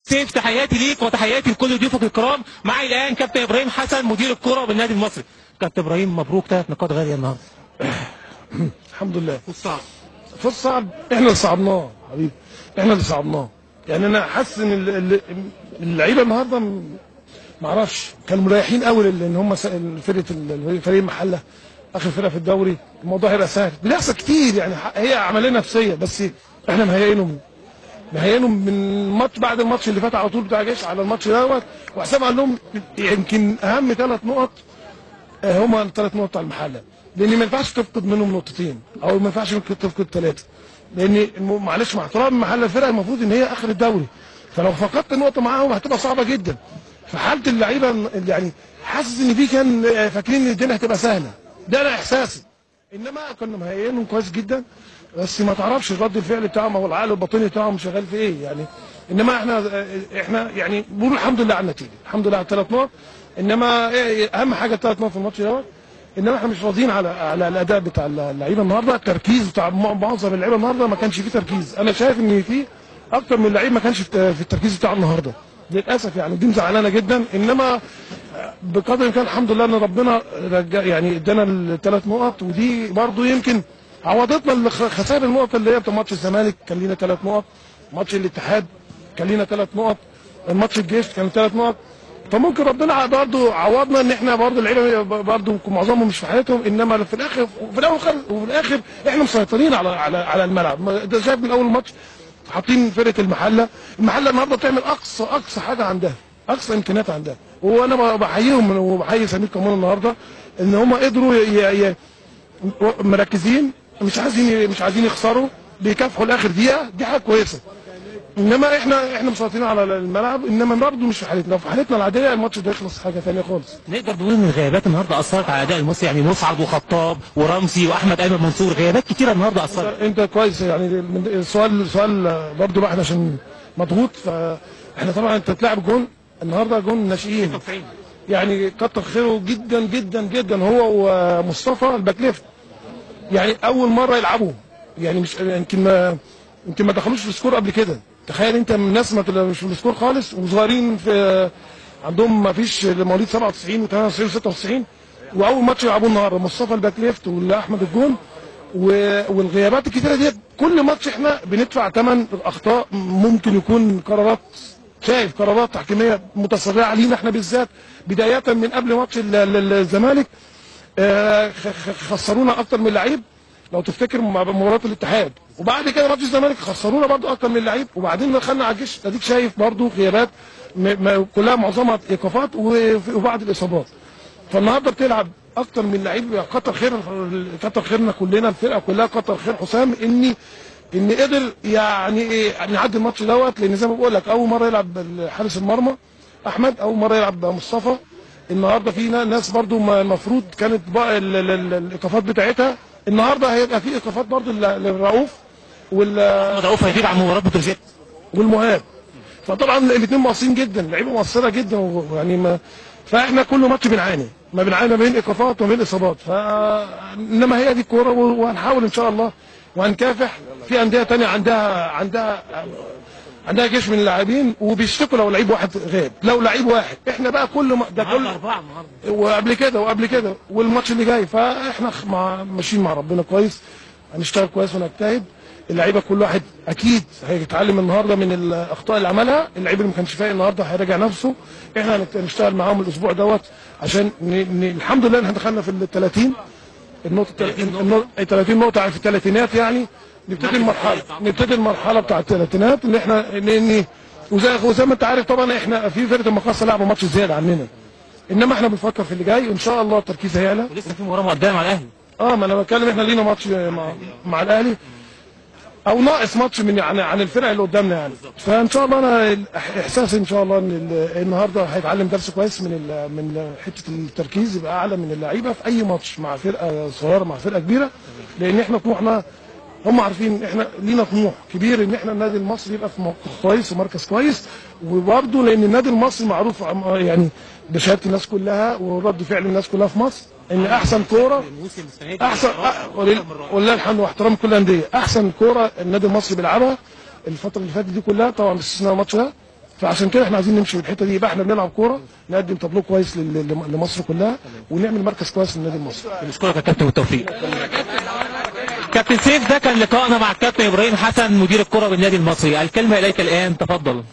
سيف تحياتي ليك وتحياتي لكل ضيوفك الكرام. معي الان كابتن ابراهيم حسن مدير الكره بالنادي المصري. كابتن ابراهيم مبروك 3 نقاط غاليه النهارده. الحمد لله. فوز صعب. فوز صعب احنا اللي صعدناه حبيبي، احنا اللي صعدناه. يعني انا حاسس ان اللعيبه النهارده ما اعرفش كانوا مريحين قوي لان هم فرقه فريق المحله اخر فرقه في الدوري. الموضوع هيبقى سهل، بيحصل كتير يعني، هي عمليه نفسيه بس احنا مهيئينهم من الماتش بعد الماتش اللي فات على طول بتاع جيش على الماتش دوت. وحسام قال لهم يمكن اهم 3 نقط هما ال3 نقط بتاع المحله، لان ما ينفعش تفقد منهم نقطتين او ما ينفعش تفقد 3، لان معلش مع احترام المحله الفرقه المفروض ان هي اخر الدوري، فلو فقدت نقطه معاهم هتبقى صعبه جدا. في حاله اللعيبه يعني حاسس ان في كان فاكرين ان الدنيا هتبقى سهله، ده انا احساسي. انما كنا مهيئينهم كويس جدا، بس ما تعرفش رد الفعل بتاعهم او العقل الباطني بتاعهم شغال في ايه يعني. انما احنا يعني بنقول الحمد لله على النتيجه، الحمد لله على ال3 نقط. انما اهم حاجه ال3 نقط في الماتش دوت. انما احنا مش راضيين على الاداء بتاع اللعيبه النهارده. التركيز بتاع معظم اللعيبه النهارده ما كانش فيه تركيز. انا شايف ان في اكتر من لعيب ما كانش في التركيز بتاع النهارده للاسف، يعني دي مزعلانه جدا. انما بقدر الامكان الحمد لله ان ربنا يعني ادانا ال3 نقط، ودي برضو يمكن عوضتنا خسائر النقط اللي هي بتاع ماتش الزمالك كان لينا 3 نقط، ماتش الاتحاد كان لينا 3 نقط، ماتش الجيش كان 3 نقط. فممكن ربنا برضه عوضنا ان احنا برضه اللعيبه برضه معظمهم مش في حالتهم، انما في الاخر وفي الاخر احنا مسيطرين على الملعب. ده شايف من اول ماتش حاطين فرقه المحله النهارده بتعمل اقصى حاجه عندها، اقصى امكانيات عندها. وانا بحييهم وبحيي سمير كمان النهارده ان هم قدروا مركزين، مش عايزين يخسروا، بيكافحوا لاخر دقيقه، دي حاجه كويسه. انما احنا مسيطرين على الملعب، انما برضه مش في حالتنا، لو في حالتنا العاديه الماتش ده يخلص حاجه ثانيه خالص. نقدر نقول ان الغيابات النهارده اثرت على اداء المصري، يعني مسعد وخطاب ورمزي واحمد ايمن منصور، غيابات كتيره النهارده اثرت. انت كويس يعني. السؤال برضه الواحد عشان مضغوط، فاحنا طبعا انت تلعب جون النهارده، جون ناشئين يعني كتر خيره جدا جدا جدا هو ومصطفى الباك ليفت، يعني اول مره يلعبوا، يعني مش يمكن ما دخلوش في السكور قبل كده. تخيل انت من الناس مش في السكور خالص وصغيرين، في عندهم ما فيش مواليد 97 و98 و96، واول ماتش يلعبوه النهارده مصطفى الباك ليفت واحمد الجون. والغيابات الكتيره دي كل ماتش احنا بندفع ثمن اخطاء، ممكن يكون قرارات تحكيميه متسرعه لينا احنا بالذات، بدايه من قبل ماتش الزمالك خسرونا اكتر من لعيب لو تفتكر مباراه الاتحاد، وبعد كده ماتش الزمالك خسرونا برضو اكتر من لعيب، وبعدين دخلنا على الجيش اديك شايف برضو غيابات كلها معظمها ايقافات وبعض الاصابات. فالنهارده بتلعب اكتر من لعيب، كتر خيرنا كلنا، الفرقه كلها كتر خير حسام ان قدر يعني يعدي الماتش دوت، لان زي ما بقول لك اول مره يلعب حارس المرمى احمد، اول مره يلعب مصطفى. النهارده في ناس برضو المفروض كانت بقى الايقافات بتاعتها، النهارده هيبقى في ايقافات برضو للرؤوف رؤوف هيغيب عن مباراه بتروجيت والمهاب. فطبعا الاثنين مقصرين جدا، لعيبه مقصره جدا يعني فاحنا كل ماتش بنعاني ما بين ايقافات وما بين اصابات. انما هي دي الكوره، وهنحاول ان شاء الله وهنكافح. في انديه ثانيه عندها جيش من اللاعبين وبيشتكوا لو لعيب واحد غاب، لو لعيب واحد احنا بقى كل ده كل 4 النهارده وقبل كده والماتش اللي جاي، فاحنا ماشيين مع ربنا كويس، هنشتغل كويس ونجتهد. اللعيبه كل واحد اكيد هيتعلم النهارده من الاخطاء اللي عملها، اللعيب اللي ما كانش فايق النهارده هيراجع نفسه. احنا هنشتغل معاهم الاسبوع دوت عشان الحمد لله احنا دخلنا في ال 30 نقطه في الثلاثينات، يعني نبتدي المرحله بتاع الثلاثينات اللي احنا وزي ما انت عارف طبعا احنا في فرقه المقاصه لعبوا ماتش زياده عننا، انما احنا بنفكر في اللي جاي وان شاء الله التركيز هيعلى. ولسه في مباراه مقدمه مع الاهلي. ما انا بتكلم احنا لينا ماتش مع الاهلي، او ناقص ماتش من عن الفرق اللي قدامنا يعني. فان شاء الله انا احساسي ان شاء الله ان النهارده هيتعلم درس كويس من حته التركيز، يبقى اعلى من اللعيبه في اي ماتش مع فرقه صغيره مع فرقه كبيره، لان احنا طموحنا هم عارفين احنا لينا طموح كبير ان احنا النادي المصري يبقى في موقف كويس ومركز كويس. وبرضه لان النادي المصري معروف يعني بشهاده الناس كلها ورد فعل الناس كلها في مصر ان احسن كوره، ولله الحمد واحترام كل الانديه، احسن كوره النادي المصري بيلعبها الفتره اللي فاتت دي كلها طبعا باستثناء الماتش ده فعشان كده احنا عايزين نمشي في الحته دي، يبقى احنا بنلعب كوره نقدم تابلو كويس لمصر كلها، ونعمل مركز كويس للنادي المصري. بنشكرك يا كابتن بالتوفيق. كابتن سيف، ده كان لقائنا مع الكابتن ابراهيم حسن مدير الكره بالنادي المصري. الكلمه اليك الان، تفضل.